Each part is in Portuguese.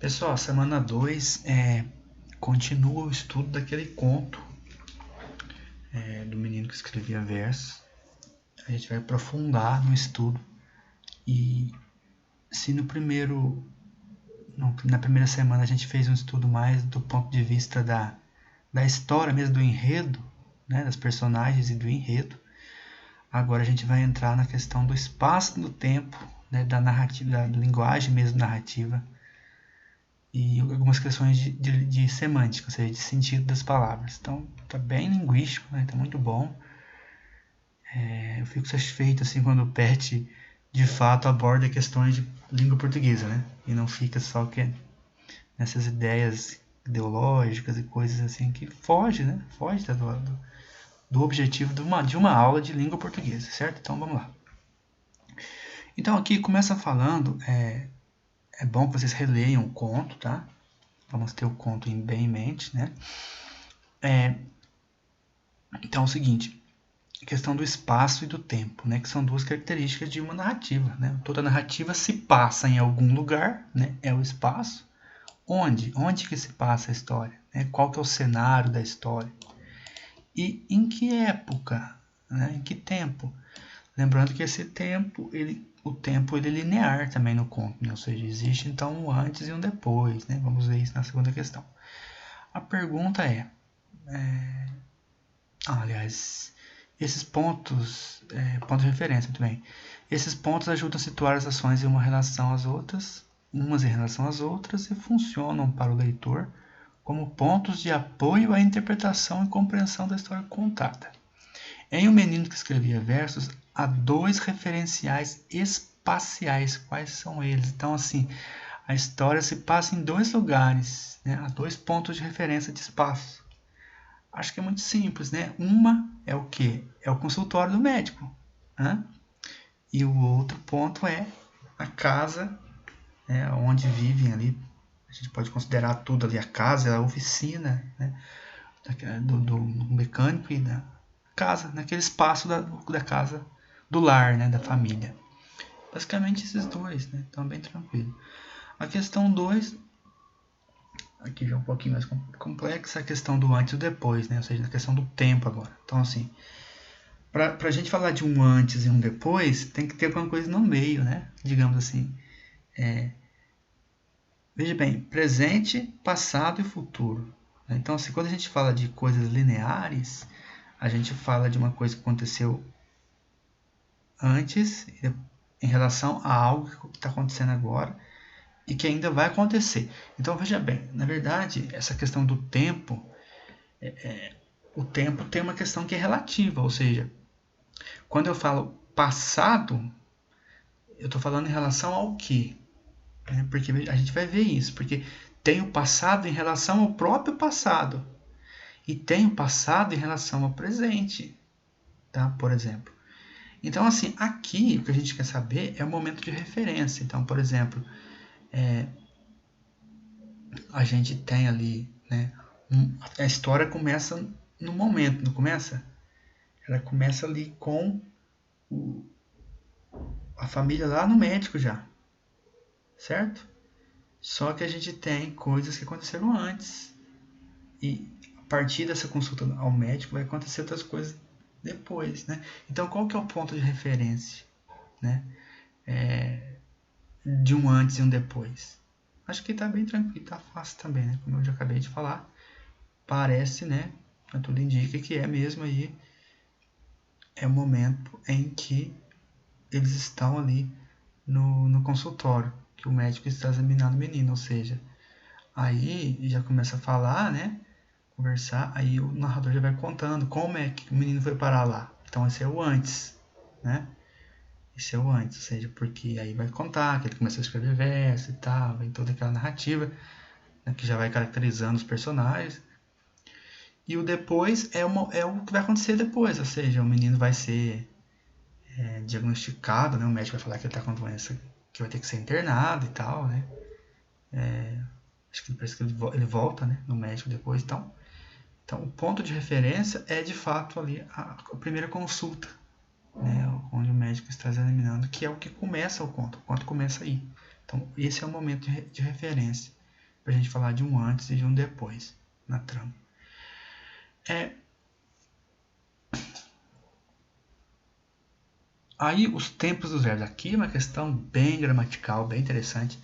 Pessoal, semana 2 continua o estudo daquele conto do menino que escrevia versos. A gente vai aprofundar no estudo. E se na primeira semana a gente fez um estudo mais do ponto de vista da história mesmo, do enredo, né, das personagens e do enredo, agora a gente vai entrar na questão do espaço e do tempo, né, da narrativa, da linguagem mesmo narrativa, e algumas questões de semântica, ou seja, de sentido das palavras. Então, tá bem linguístico, né? Tá muito bom. Eu fico satisfeito assim quando o PET de fato aborda questões de língua portuguesa, né? E não fica só nessas ideias ideológicas e coisas assim que foge, né? Foge do objetivo de uma aula de língua portuguesa, certo? Então vamos lá. Então aqui começa falando, é bom que vocês releiam o conto, tá? Vamos ter o conto bem em mente, né? Então é o seguinte, a questão do espaço e do tempo, né? Que são duas características de uma narrativa, né? Toda narrativa se passa em algum lugar, né? É o espaço. Onde? Onde que se passa a história? Né? Qual que é o cenário da história? E em que época? Né? Em que tempo? Lembrando que esse tempo, o tempo ele é linear também no conto, né? Ou seja, existe então um antes e um depois, né? Vamos ver isso na segunda questão. A pergunta aliás, esses pontos, pontos de referência também. Esses pontos ajudam a situar as ações em uma relação às outras, umas em relação às outras, e funcionam para o leitor como pontos de apoio à interpretação e compreensão da história contada. Em O Menino que Escrevia Versos, há dois referenciais espaciais. Quais são eles? Então, assim, a história se passa em dois lugares, né? Há dois pontos de referência de espaço. Acho que é muito simples, né? Uma é o quê? É o consultório do médico. Né? E o outro ponto é a casa, né? Onde vivem ali. A gente pode considerar tudo ali a casa, a oficina, né? do mecânico e da casa, naquele espaço da casa, do lar, né? Da família. Basicamente esses dois, né? Então bem tranquilo. A questão 2, aqui já é um pouquinho mais complexa, a questão do antes e do depois, né? Ou seja, a questão do tempo agora. Então assim, para a gente falar de um antes e um depois, tem que ter alguma coisa no meio, né? Digamos assim. Veja bem, presente, passado e futuro. Então, assim, quando a gente fala de coisas lineares, a gente fala de uma coisa que aconteceu antes, em relação a algo que está acontecendo agora e que ainda vai acontecer. Então, veja bem, na verdade, essa questão do tempo, o tempo tem uma questão que é relativa, ou seja, quando eu falo passado, eu estou falando em relação ao quê? Porque a gente vai ver isso, porque tem o passado em relação ao próprio passado e tem o passado em relação ao presente, tá? Por exemplo. Então, assim, aqui o que a gente quer saber é o momento de referência. Então, por exemplo, a gente tem ali, né? A história começa no momento, não começa? Ela começa ali com a família lá no médico já, certo? Só que a gente tem coisas que aconteceram antes. E a partir dessa consulta ao médico vai acontecer outras coisas depois, né? Então, qual que é o ponto de referência, né? De um antes e um depois? Acho que tá bem tranquilo, tá fácil também, né? Como eu já acabei de falar, parece, né? Tudo indica que é mesmo aí, é o momento em que eles estão ali no consultório, que o médico está examinando o menino, ou seja, aí já começa a falar, né? Conversar, aí o narrador já vai contando como é que o menino foi parar lá. Então esse é o antes, né? Esse é o antes, ou seja, porque aí vai contar que ele começou a escrever verso e tal, vem toda aquela narrativa, né, que já vai caracterizando os personagens. E o depois é o que vai acontecer depois, ou seja, o menino vai ser diagnosticado, né? O médico vai falar que ele está com doença, que vai ter que ser internado e tal, né? Acho que parece que ele volta, né, no médico depois e tal. Então, o ponto de referência é, de fato, ali a primeira consulta, né, onde o médico está examinando, que é o que começa o conto começa aí. Então, esse é o momento de referência. para a gente falar de um antes e de um depois na trama. Aí os tempos dos verbos. Aqui é uma questão bem gramatical, bem interessante.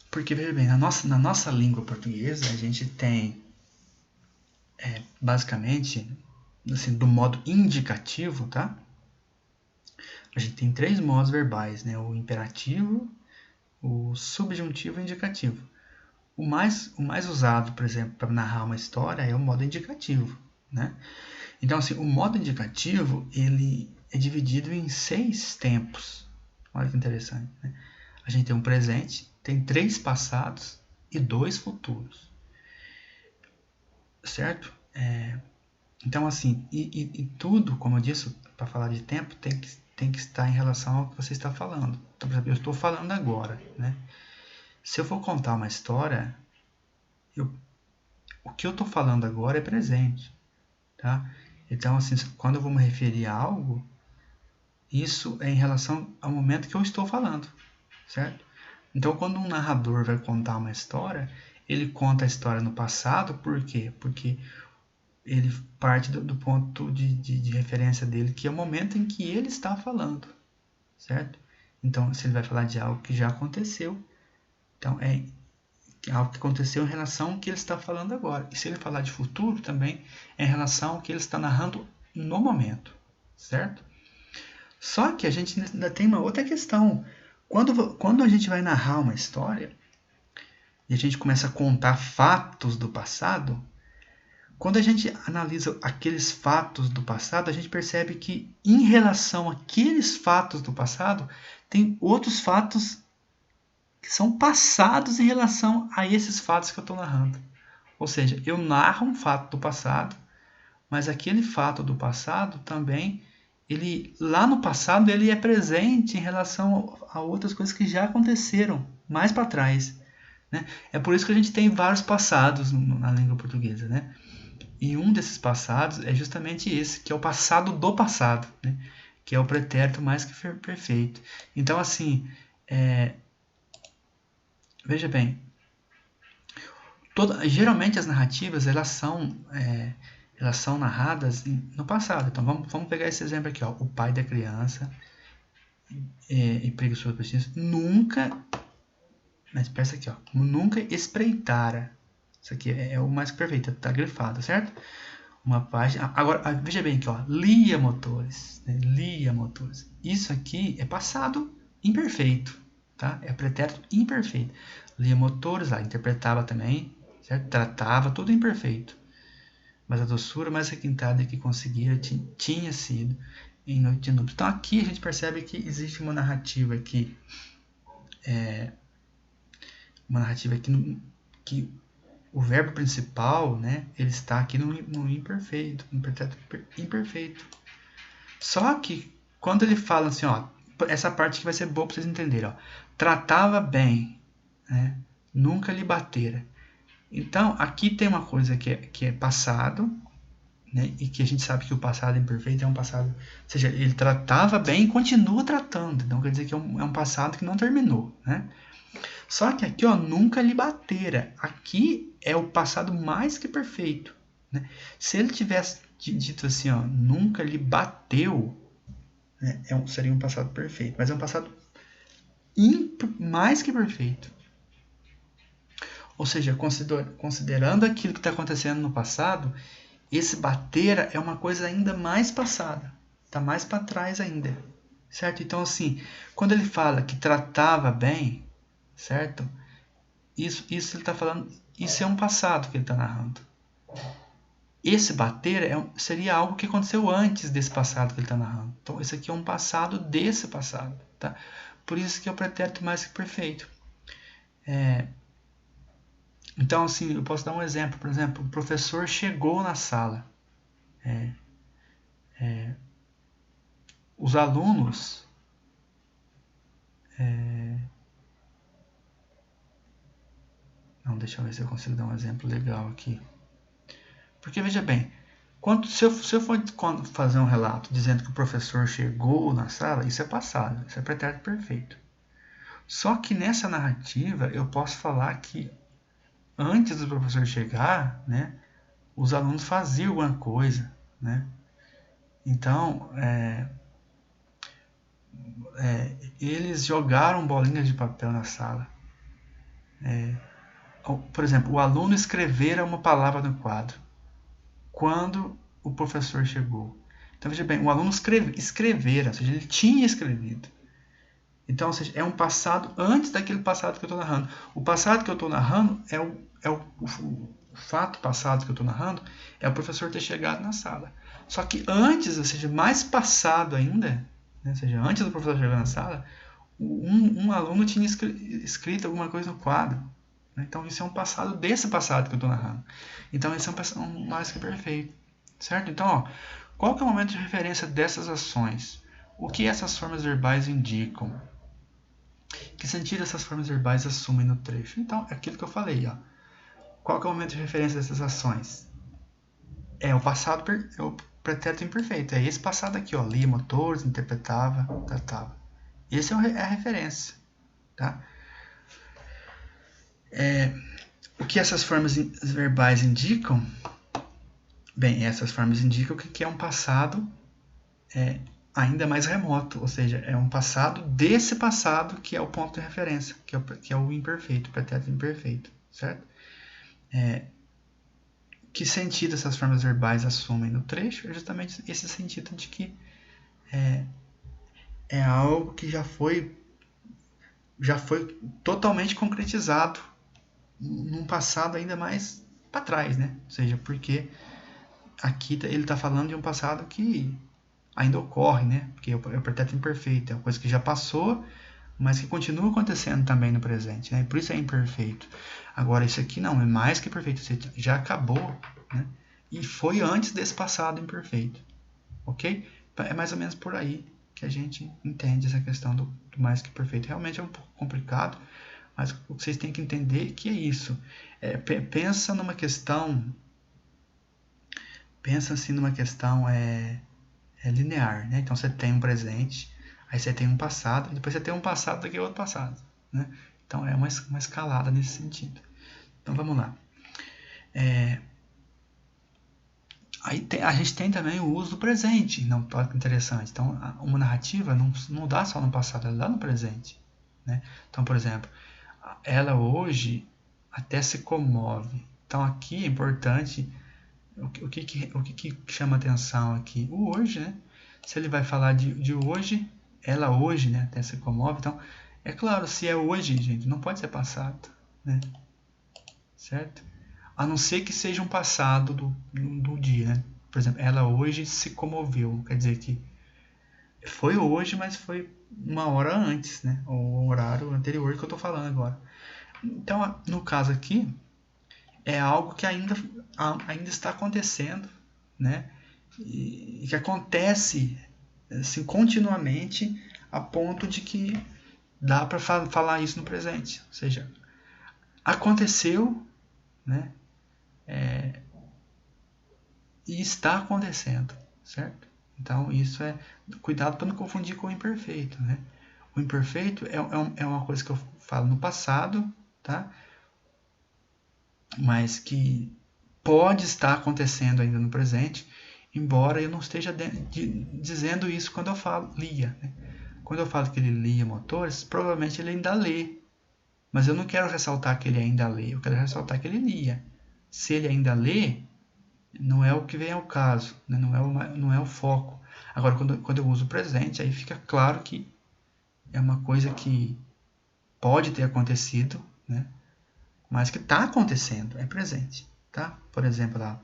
Porque, veja bem, na nossa língua portuguesa, a gente tem, basicamente, assim, do modo indicativo, tá? A gente tem 3 modos verbais, né? O imperativo, o subjuntivo e o indicativo. O mais usado, por exemplo, para narrar uma história é o modo indicativo, né? Então, assim, o modo indicativo, ele é dividido em 6 tempos. Olha que interessante, né? A gente tem um presente, tem 3 passados e 2 futuros. Certo? Então, assim, e tudo, como eu disse, para falar de tempo, tem que estar em relação ao que você está falando. Então, por exemplo, eu estou falando agora, né? Se eu for contar uma história, o que eu estou falando agora é presente, tá? Então, assim, quando eu vou me referir a algo, isso é em relação ao momento que eu estou falando, certo? Então, quando um narrador vai contar uma história, ele conta a história no passado, por quê? Porque ele parte do ponto de referência dele, que é o momento em que ele está falando, certo? Então, se ele vai falar de algo que já aconteceu, então é algo que aconteceu em relação ao que ele está falando agora. E se ele falar de futuro, também é em relação ao que ele está narrando no momento, certo? Só que a gente ainda tem uma outra questão. Quando a gente vai narrar uma história e a gente começa a contar fatos do passado, quando a gente analisa aqueles fatos do passado, a gente percebe que, em relação àqueles fatos do passado, tem outros fatos que são passados em relação a esses fatos que eu estou narrando. Ou seja, eu narro um fato do passado, mas aquele fato do passado também, lá no passado, ele é presente em relação a outras coisas que já aconteceram mais para trás, né? É por isso que a gente tem vários passados na língua portuguesa, né? E um desses passados é justamente esse, que é o passado do passado, né? Que é o pretérito mais que perfeito. Então, assim, veja bem, geralmente as narrativas elas são narradas no passado. Então, vamos pegar esse exemplo aqui, ó. O pai da criança e preguiçoso nunca, mas presta aqui, ó, nunca espreitara. Isso aqui é o mais perfeito, está grifado, certo? Uma página. Agora, veja bem aqui, ó, lia motores, né? Lia motores. Isso aqui é passado imperfeito, tá? É pretérito imperfeito. Lia motores, lá, interpretava também, certo? Tratava, tudo imperfeito. Mas a doçura mais requintada que conseguira tinha sido em noite de núpcias. Então aqui a gente percebe que existe uma narrativa aqui, que o verbo principal, né, ele está aqui no imperfeito, no pretérito imperfeito. Só que quando ele fala assim, ó, essa parte que vai ser boa para vocês entenderem, ó, tratava bem, né, nunca lhe batera. Então aqui tem uma coisa que é passado, né, e que a gente sabe que o passado imperfeito é um passado, ou seja, ele tratava bem e continua tratando. Então quer dizer que é um passado que não terminou, né? Só que aqui, ó, nunca lhe batera. Aqui é o passado mais que perfeito, né? Se ele tivesse dito assim, ó, nunca lhe bateu, né, seria um passado perfeito. Mas é um passado mais que perfeito. Ou seja, considerando aquilo que está acontecendo no passado, esse batera é uma coisa ainda mais passada. Está mais para trás ainda. Certo? Então, assim, quando ele fala que tratava bem, certo? Isso ele está falando, isso é um passado que ele está narrando. Esse bater seria algo que aconteceu antes desse passado que ele está narrando. Então, esse aqui é um passado desse passado, tá? Por isso que é o pretérito mais que perfeito. Então, assim, eu posso dar um exemplo. Por exemplo, o professor chegou na sala. Os alunos Não, deixa eu ver se eu consigo dar um exemplo legal aqui. Porque, veja bem, se eu for fazer um relato dizendo que o professor chegou na sala, isso é passado, isso é pretérito perfeito. Só que nessa narrativa eu posso falar que antes do professor chegar, né, os alunos faziam alguma coisa, né? Então, eles jogaram bolinhas de papel na sala. Por exemplo, o aluno escrevera uma palavra no quadro quando o professor chegou. Então, veja bem, o aluno escrevera, ou seja, ele tinha escrevido. Então, ou seja, é um passado antes daquele passado que eu estou narrando. O passado que eu estou narrando o fato passado que eu estou narrando é o professor ter chegado na sala. Só que antes, ou seja, mais passado ainda, né, ou seja, antes do professor chegar na sala, um aluno tinha escrito alguma coisa no quadro. Né? Então, isso é um passado desse passado que eu estou narrando. Então, isso é um mais que perfeito. Certo? Então, ó, qual que é o momento de referência dessas ações? O que essas formas verbais indicam? Que sentido essas formas verbais assumem no trecho? Então, é aquilo que eu falei. Ó. Qual que é o momento de referência dessas ações? É o passado, é o pretérito imperfeito. É esse passado aqui. Ó. Lia motores, interpretava, tratava. Esse é a referência. Tá? O que essas formas verbais indicam? Bem, essas formas indicam que é um passado ainda mais remoto, ou seja, é um passado desse passado que é o ponto de referência, que é o imperfeito, o pretérito imperfeito, certo? Que sentido essas formas verbais assumem no trecho? É justamente esse sentido de que é algo que já foi totalmente concretizado num passado ainda mais para trás, né? Ou seja, porque aqui ele está falando de um passado que ainda ocorre, né? Porque é o pretérito imperfeito, é uma coisa que já passou, mas que continua acontecendo também no presente, né? E por isso é imperfeito. Agora, isso aqui não, é mais que perfeito, já acabou, né? E foi antes desse passado imperfeito, ok? É mais ou menos por aí que a gente entende essa questão do mais que perfeito. Realmente é um pouco complicado, mas o que vocês têm que entender é que é isso. Pensa numa questão linear, né? Então você tem um presente, aí você tem um passado, e depois você tem um passado daqui a outro passado, né? Então é uma escalada nesse sentido. Então vamos lá. Aí a gente tem também o uso do presente, não, olha que interessante. Então uma narrativa não dá só no passado, ela dá no presente, né? Então, por exemplo, ela hoje até se comove. Então aqui é importante o que chama atenção aqui? O hoje, né? Se ele vai falar de hoje, ela hoje, né? Até se comove. Então, é claro, se é hoje, gente, não pode ser passado, né? Certo? A não ser que seja um passado do dia, né? Por exemplo, ela hoje se comoveu. Quer dizer que foi hoje, mas foi uma hora antes, né? Ou o horário anterior que eu estou falando agora. Então, no caso aqui, é algo que ainda está acontecendo, né? E que acontece assim, continuamente a ponto de que dá para falar isso no presente. Ou seja, aconteceu, né? E está acontecendo, certo? Então, isso cuidado para não confundir com o imperfeito, né? O imperfeito é uma coisa que eu falo no passado, tá? Mas que pode estar acontecendo ainda no presente, embora eu não esteja dizendo isso quando eu falo lia. Né? Quando eu falo que ele lia motores, provavelmente ele ainda lê. Mas eu não quero ressaltar que ele ainda lê, eu quero ressaltar que ele lia. Se ele ainda lê, não é o que vem ao caso, né? Não é o foco. Agora, quando eu uso o presente, aí fica claro que é uma coisa que pode ter acontecido, né? Mas que está acontecendo, é presente. Tá? Por exemplo, lá,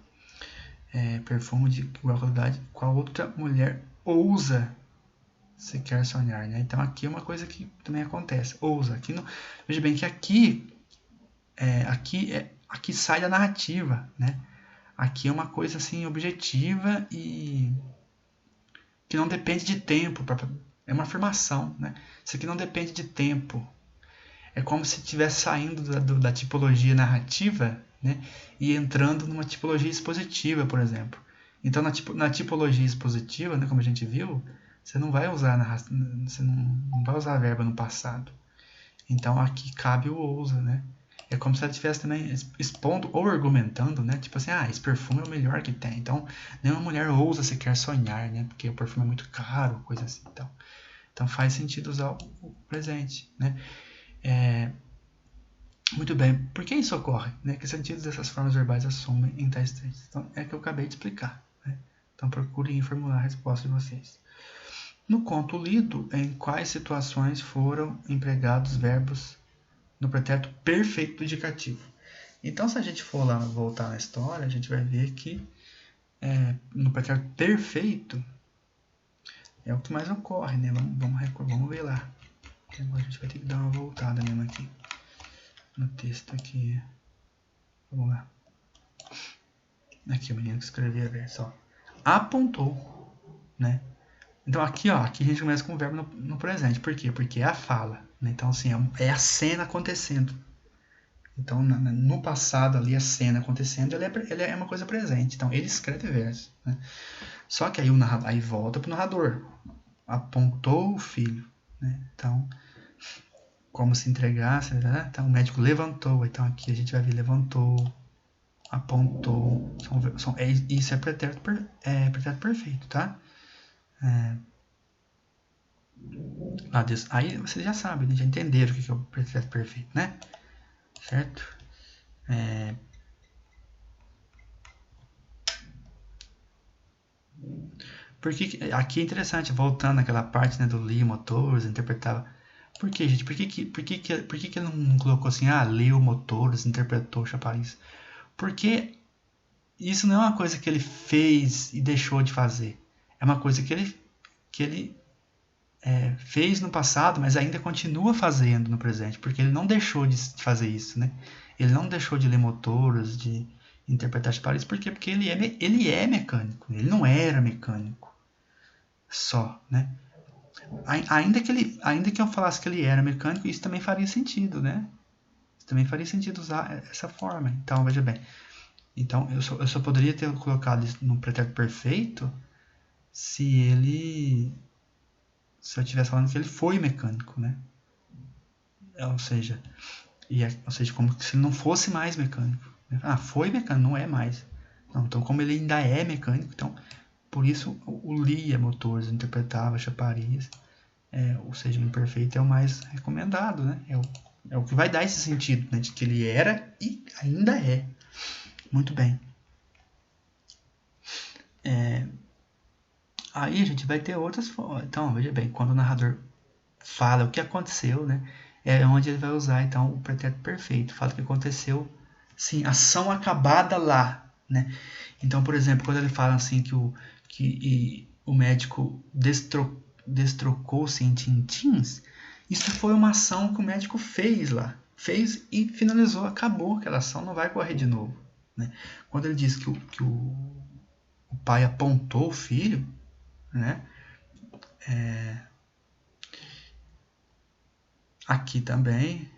perfume de igual qualidade, qual outra mulher ousa se quer sonhar, né? Então aqui é uma coisa que também acontece, ousa. Aqui não, veja bem que aqui sai da narrativa, né? Aqui é uma coisa assim objetiva e que não depende de tempo, é uma afirmação, né? Isso aqui não depende de tempo. É como se estivesse saindo da tipologia narrativa, né, e entrando numa tipologia expositiva, por exemplo. Então, na tipologia expositiva, né, como a gente viu, você não vai usar você não vai usar a verba no passado. Então, aqui cabe o ousa, né? É como se ela estivesse também expondo ou argumentando, né? Tipo assim, esse perfume é o melhor que tem. Então, nenhuma mulher ousa sequer sonhar, né? Porque o perfume é muito caro, coisa assim. Então faz sentido usar o presente, né? Muito bem. Por que isso ocorre? Né? Que sentidos dessas formas verbais assumem em tais trechos? Então, é que eu acabei de explicar, né? Então, procurem formular a resposta de vocês. No conto lido, em quais situações foram empregados verbos no pretérito perfeito do indicativo? Então, se a gente for lá voltar na história, a gente vai ver que no pretérito perfeito é o que mais ocorre, né? Vamos ver lá. Agora a gente vai ter que dar uma voltada mesmo aqui no texto aqui. Vamos lá. Aqui o menino que escreveu a verso, apontou, né? Então aqui a gente começa com o verbo no presente. Por quê? Porque é a fala, né? Então assim, é a cena acontecendo. Então no passado ali a cena acontecendo, ela é uma coisa presente. Então ele escreve verso, né? Só que aí volta para o narrador. Apontou o filho, né? Então como se entregasse, né? Então o médico levantou. Então aqui a gente vai ver levantou, apontou. Isso é pretérito perfeito, tá? Aí vocês já sabem, né? Já entenderam o que é o pretérito perfeito, né? Certo? Porque aqui é interessante, voltando àquela parte, né, do Leo Motors, interpretava. Por que, gente? Por que ele não colocou assim, Leo Motors interpretou Chapariz? Porque isso não é uma coisa que ele fez e deixou de fazer. É uma coisa que ele fez no passado, mas ainda continua fazendo no presente, porque ele não deixou de fazer isso, né? Ele não deixou de ler Motores, de interpretar Chapariz, por quê? Porque ele é mecânico, ele não era mecânico só, né? Ainda que eu falasse que ele era mecânico, isso também faria sentido, né? Isso também faria sentido usar essa forma. Então, veja bem. Então, eu só poderia ter colocado isso no pretérito perfeito se eu estivesse falando que ele foi mecânico, né? Ou seja, como se ele não fosse mais mecânico. Foi mecânico, não é mais. Não, então, como ele ainda é mecânico, então, por isso o Lia Motores interpretava Chapariz. Ou seja, o imperfeito é o mais recomendado, né? É o que vai dar esse sentido, né? De que ele era e ainda é. Muito bem. Aí a gente vai ter outras formas. Então, veja bem, quando o narrador fala o que aconteceu, né? É onde ele vai usar, então, o pretérito perfeito. Fala o que aconteceu, sim, ação acabada lá, né? Então, por exemplo, quando ele fala assim que o médico destrocou-se em tintins, isso foi uma ação que o médico fez lá. Fez e finalizou, acabou aquela ação, não vai correr de novo, né? Quando ele diz que o pai apontou o filho, né? Aqui também,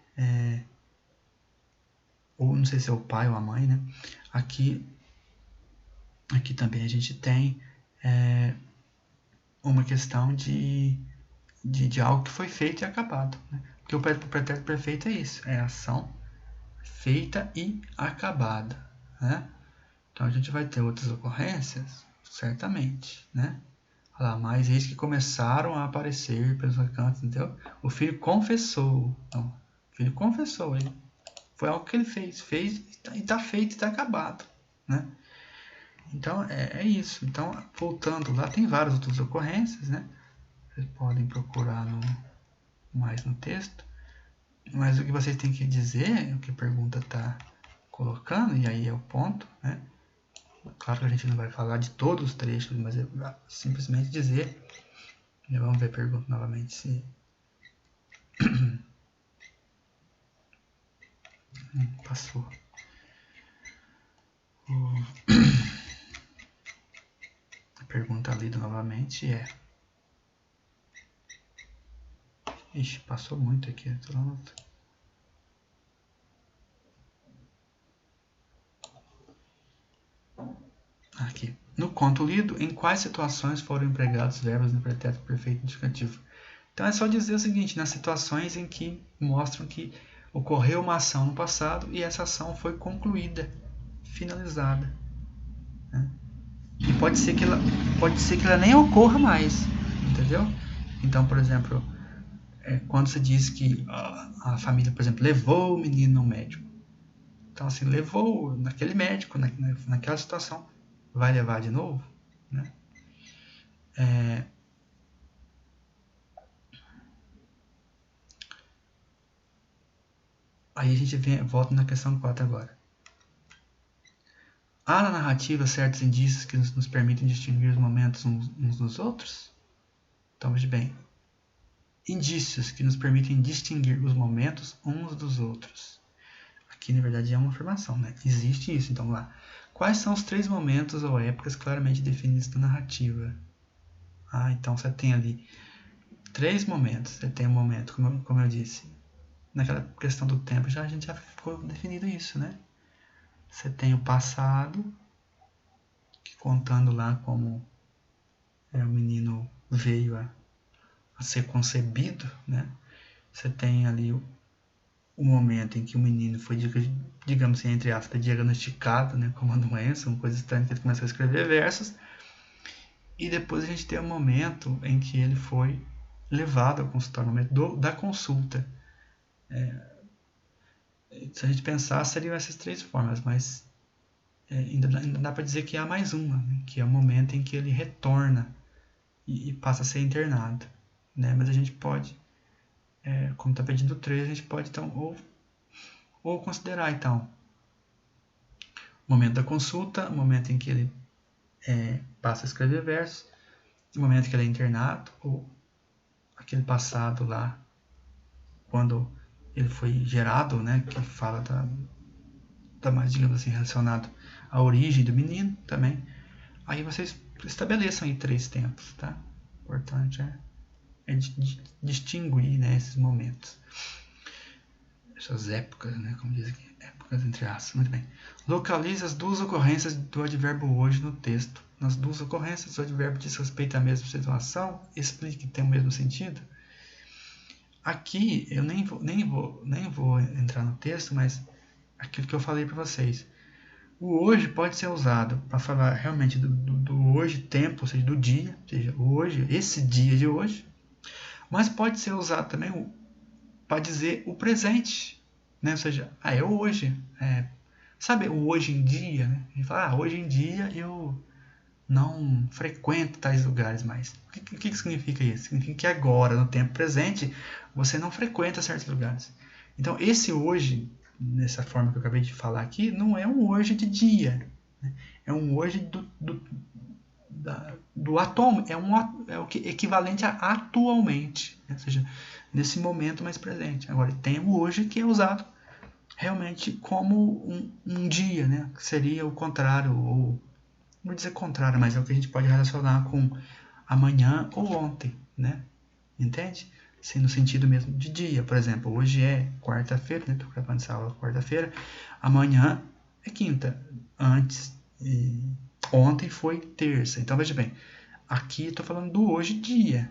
ou não sei se é o pai ou a mãe, né? Aqui também a gente tem uma questão de algo que foi feito e acabado, né? Porque o pretérito perfeito é isso, é ação feita e acabada, né? Então a gente vai ter outras ocorrências, certamente, né? Olha lá, mas eis que começaram a aparecer pelos recantos, entendeu? O filho confessou. Então, o filho confessou, ele foi algo que ele fez e está feito e está acabado, né? Então é isso. Então, voltando lá, tem várias outras ocorrências, né? Vocês podem procurar mais no texto. Mas o que vocês têm que dizer, o que a pergunta está colocando, e aí é o ponto, né? Claro que a gente não vai falar de todos os trechos, mas é simplesmente dizer. Vamos ver a pergunta novamente se. Passou. A pergunta lida novamente é. Ixi, passou muito aqui. Aqui. No conto lido, em quais situações foram empregados verbos no pretérito perfeito indicativo? Então é só dizer o seguinte, nas situações em que mostram que ocorreu uma ação no passado e essa ação foi concluída, finalizada, né? E pode ser que ela nem ocorra mais, entendeu? Então, por exemplo, quando se diz que a família, por exemplo, levou o menino ao médico, então assim, levou naquele médico, naquela situação, vai levar de novo, né? Aí a gente volta na questão 4 agora. Há na narrativa certos indícios que nos permitem distinguir os momentos uns dos outros? Então, veja bem. Indícios que nos permitem distinguir os momentos uns dos outros. Aqui, na verdade, é uma afirmação, né? Existe isso. Então, vamos lá. Quais são os 3 momentos ou épocas claramente definidos na narrativa? Então você tem ali 3 momentos. Você tem um momento, como eu disse, naquela questão do tempo, a gente já ficou definido isso, né? Você tem o passado, que contando lá como o menino veio a ser concebido, né? Você tem ali o momento em que o menino foi, digamos assim, entre aspas, diagnosticado, né, com uma doença, uma coisa estranha, que ele começou a escrever versos. E depois a gente tem o momento em que ele foi levado ao consultório, o momento da consulta. Se a gente pensar, seriam essas 3 formas, mas ainda dá para dizer que há mais uma, né, que é o momento em que ele retorna e passa a ser internado, né? Mas a gente pode, como está pedindo 3, a gente pode então ou considerar então o momento da consulta, o momento em que ele passa a escrever versos, o momento que ele é internado, ou aquele passado lá, quando ele foi gerado, né, que fala da mais, digamos assim, relacionado à origem do menino também. Aí vocês estabeleçam aí 3 tempos, tá? O importante é distinguir, né, esses momentos, essas épocas, né, como diz aqui, épocas entre aspas. Muito bem. Localize as 2 ocorrências do advérbio hoje no texto. Nas 2 ocorrências, o advérbio diz respeito à mesma situação, explique que tem o mesmo sentido. Aqui eu nem vou entrar no texto, mas aquilo que eu falei para vocês. O hoje pode ser usado para falar realmente do hoje, tempo, ou seja, do dia, ou seja, hoje, esse dia de hoje, mas pode ser usado também para dizer o presente, né? Ou seja, é hoje, sabe o hoje em dia, né? A gente fala, hoje em dia eu não frequento tais lugares mais. O que significa isso? Significa que agora, no tempo presente, você não frequenta certos lugares. Então, esse hoje, nessa forma que eu acabei de falar aqui, não é um hoje de dia, né? É um hoje do atual, é o equivalente a atualmente, né? Ou seja, nesse momento mais presente. Agora, tem o hoje que é usado realmente como um dia, né? Que seria o contrário, ou não vou dizer contrário, mas é o que a gente pode relacionar com amanhã ou ontem, né? Entende? Assim, no sentido mesmo de dia. Por exemplo, hoje é quarta-feira, né? Estou gravando essa aula quarta-feira. Amanhã é quinta. Ontem foi terça. Então, veja bem. Aqui estou falando do hoje dia,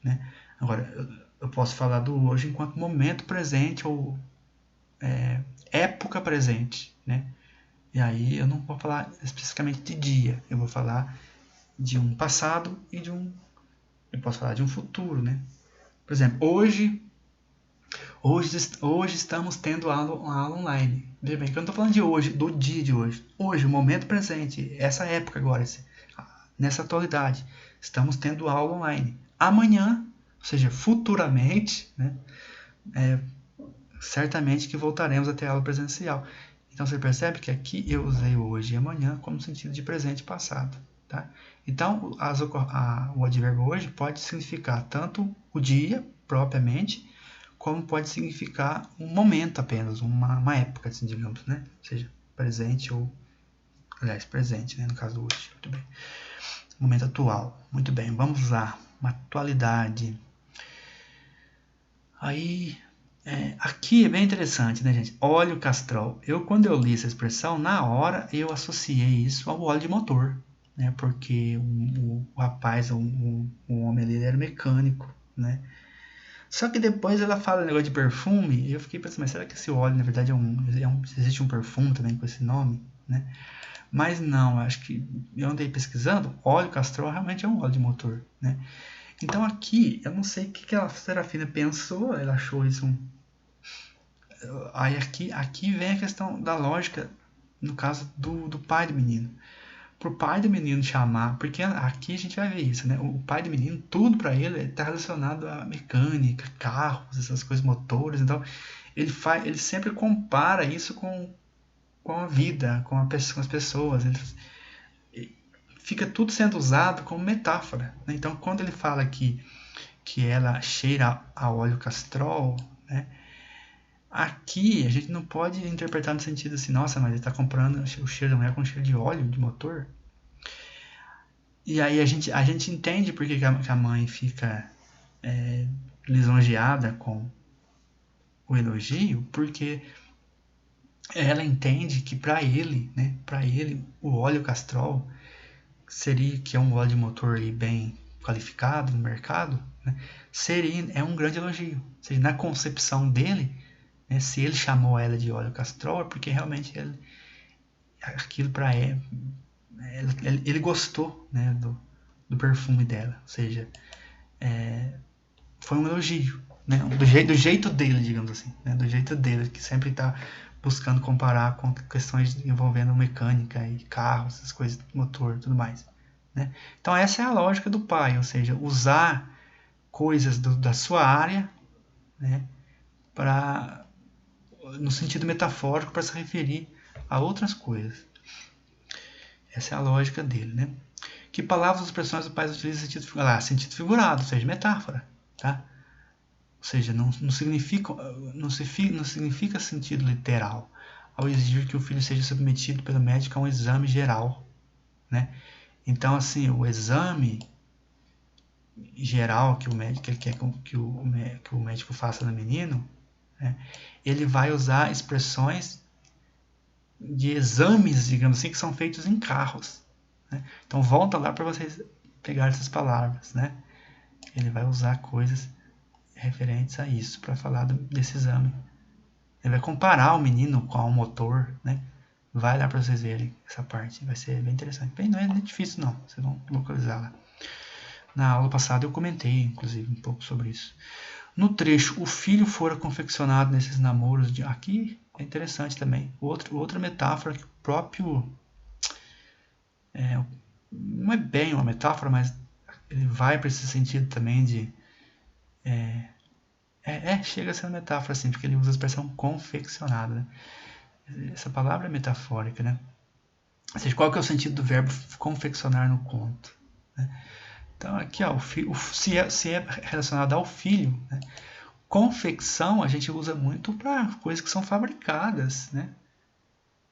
né? Agora, eu posso falar do hoje enquanto momento presente ou época presente, né? E aí eu não vou falar especificamente de dia. Eu vou falar de um passado e eu posso falar de um futuro, né? Por exemplo, hoje estamos tendo uma aula online. Veja bem, que eu não estou falando de hoje, do dia de hoje. Hoje, o momento presente, essa época agora, nessa atualidade, estamos tendo aula online. Amanhã, ou seja, futuramente, né? Certamente que voltaremos a ter aula presencial. Então você percebe que aqui eu usei hoje e amanhã como sentido de presente e passado. Tá? Então o advérbio hoje pode significar tanto o dia propriamente, como pode significar um momento apenas, uma época, assim, digamos, né? Ou seja, presente ou, aliás, presente, né? No caso do hoje. Muito bem. Momento atual. Muito bem, vamos lá. Uma atualidade. Aí, aqui é bem interessante, né, gente? Óleo castrol. Quando eu li essa expressão, na hora eu associei isso ao óleo de motor, né? Porque o rapaz, o homem ali, ele era mecânico, né? Só que depois ela fala negócio de perfume, e eu fiquei pensando, mas será que esse óleo, na verdade, existe um perfume também com esse nome, né? Mas não, acho que eu andei pesquisando, óleo castrol realmente é um óleo de motor, né? Então aqui, eu não sei o que a Serafina pensou, ela achou isso Aí aqui vem a questão da lógica, no caso do pai do menino. Pro pai do menino chamar, porque aqui a gente vai ver isso, né? O pai do menino, tudo para ele está relacionado à mecânica, carros, essas coisas, motores, então ele sempre compara isso com a vida, com as pessoas. Fica tudo sendo usado como metáfora, né? Então quando ele fala que ela cheira a óleo castrol, né? Aqui a gente não pode interpretar no sentido assim, nossa, mas ele está comprando o cheiro da mulher com cheiro de óleo de motor. E aí a gente entende por que a mãe fica lisonjeada com o elogio, porque ela entende que para ele, né, o óleo castrol seria que é um óleo de motor aí bem qualificado no mercado, né, é um grande elogio. Ou seja, na concepção dele, né, se ele chamou ela de óleo castrol é porque realmente aquilo para ele gostou, né, do perfume dela. Ou seja, foi um elogio, né, do jeito dele, digamos assim, né, do jeito dele, que sempre está buscando comparar com questões envolvendo mecânica e carros, essas coisas, motor e tudo mais. Né? Então essa é a lógica do pai, ou seja, usar coisas da sua área, né, no sentido metafórico para se referir a outras coisas. Essa é a lógica dele. Né? Que palavras ou expressões o pai utiliza em sentido figurado, ou seja, metáfora. Tá? Ou seja, não significa sentido literal, ao exigir que o filho seja submetido pelo médico a um exame geral. Né? Então, assim, o exame geral que o médico ele quer que o médico faça no menino, né? Ele vai usar expressões de exames, digamos assim, que são feitos em carros. Né? Então, volta lá para vocês pegarem essas palavras. Né? Ele vai usar coisas referentes a isso para falar desse exame. Ele vai comparar o menino com um motor, né? Vai lá para vocês verem essa parte, vai ser bem interessante. Bem, não é difícil não, vocês vão localizar lá. Na aula passada eu comentei, inclusive, um pouco sobre isso. No trecho, o filho fora confeccionado nesses namoros de... Aqui é interessante também. Outra metáfora que o próprio... não é bem uma metáfora, mas ele vai para esse sentido também de... chega a ser uma metáfora, assim, porque ele usa a expressão confeccionado, né? Essa palavra é metafórica, né? Ou seja, qual que é o sentido do verbo confeccionar no conto? Né? Então, aqui, ó, se é relacionado ao filho, né? Confecção a gente usa muito para coisas que são fabricadas, né?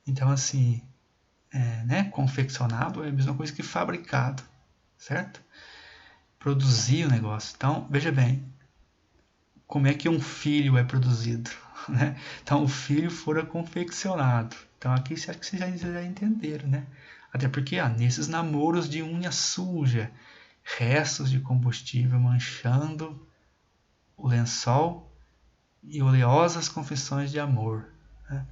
Então, assim, né? Confeccionado é a mesma coisa que fabricado, certo? Produzir o negócio. Então, veja bem, como é que um filho é produzido? Né? Então, o filho fora confeccionado. Então, aqui vocês já entenderam, né? Até porque, nesses namoros de unha suja, restos de combustível manchando o lençol e oleosas confissões de amor. Né?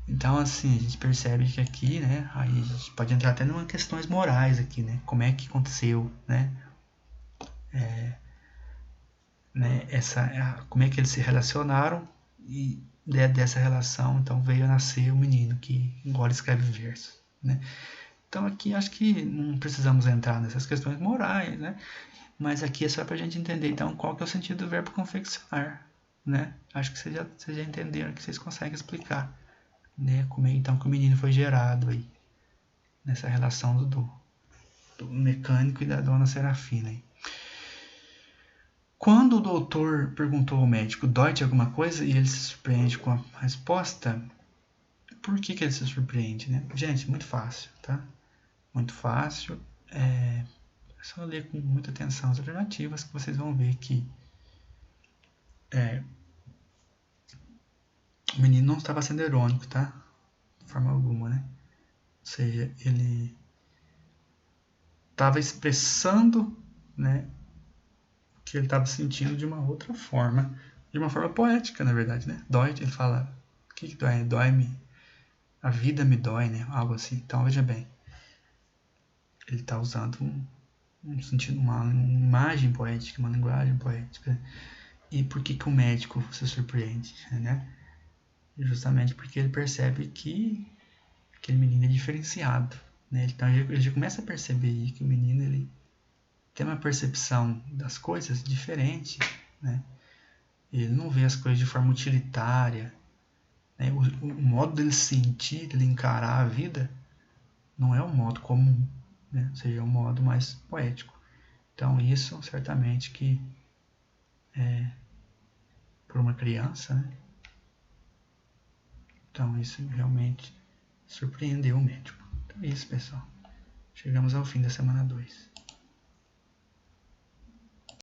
Então, assim, a gente percebe que aqui, né? Aí a gente pode entrar até em questões morais aqui, né? Como é que aconteceu, né? Como é que eles se relacionaram e dessa relação então veio a nascer o menino que agora escreve versos, né? Então aqui acho que não precisamos entrar nessas questões morais, né? Mas aqui é só para a gente entender então qual que é o sentido do verbo confeccionar, né? Acho que vocês já entenderam, que vocês conseguem explicar, né? Como é então que o menino foi gerado aí nessa relação do mecânico e da dona Serafina aí. Quando o doutor perguntou ao médico, dói-te alguma coisa? E ele se surpreende com a resposta. Por que ele se surpreende, né? Gente, muito fácil, tá? Muito fácil. É só ler com muita atenção as alternativas que vocês vão ver que o menino não estava sendo irônico, tá? De forma alguma, né? Ou seja, ele estava expressando, né, que ele estava sentindo de uma outra forma, de uma forma poética, na verdade, né? Dói, ele fala, o que dói? Dói-me, a vida me dói, né? Algo assim. Então, veja bem, ele está usando um sentido, uma imagem poética, uma linguagem poética. E por que o médico se surpreende, né? Justamente porque ele percebe que aquele menino é diferenciado, né? Então ele já começa a perceber aí que o menino ele tem uma percepção das coisas diferente, né? Ele não vê as coisas de forma utilitária, né? O modo dele sentir, dele encarar a vida, não é um modo comum, né? Ou seja, é um modo mais poético. Então isso certamente que por uma criança, né? Então isso realmente surpreendeu o médico. Então é isso, pessoal. Chegamos ao fim da semana 2.